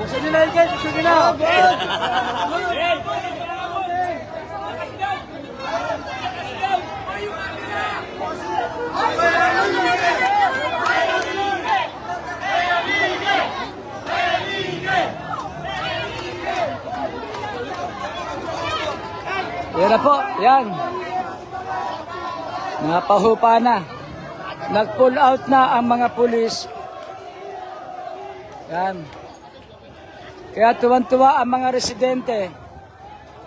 Buksan nyo na yun, guys. Buksan nyo na. Yan na po, yan. Napahupa na. Nag-pull out na ang mga pulis. Yan. Kaya tuwan-tuwa ang mga residente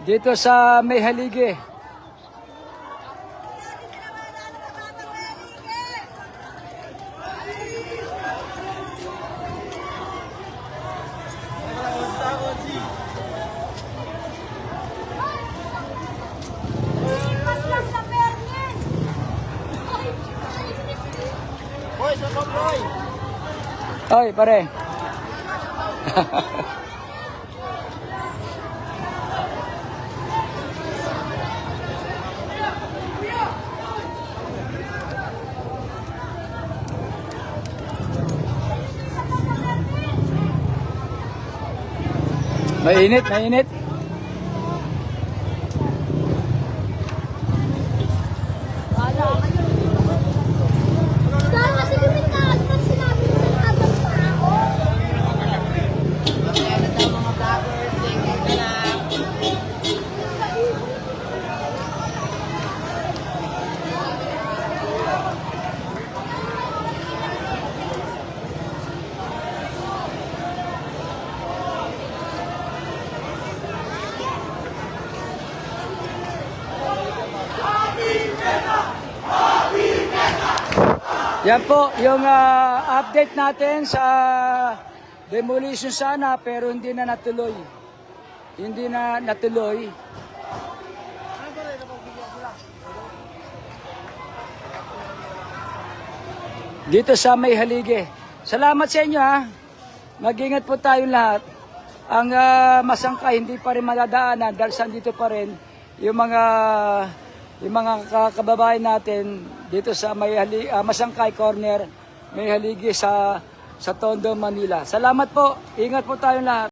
dito sa May Haligi. Hoy, pare. Mainit, mainit. Yan po, yung update natin sa demolition sana pero hindi na natuloy. Hindi na natuloy. Dito sa May Haligi. Salamat sa inyo ha. Mag-ingat po tayong lahat. Ang masangkay hindi pa rin madadaanan dahil sandito pa rin yung mga kababayan natin dito sa Masangkay Corner, May Haligi sa Tondo, Manila. Salamat po. Ingat po tayong lahat.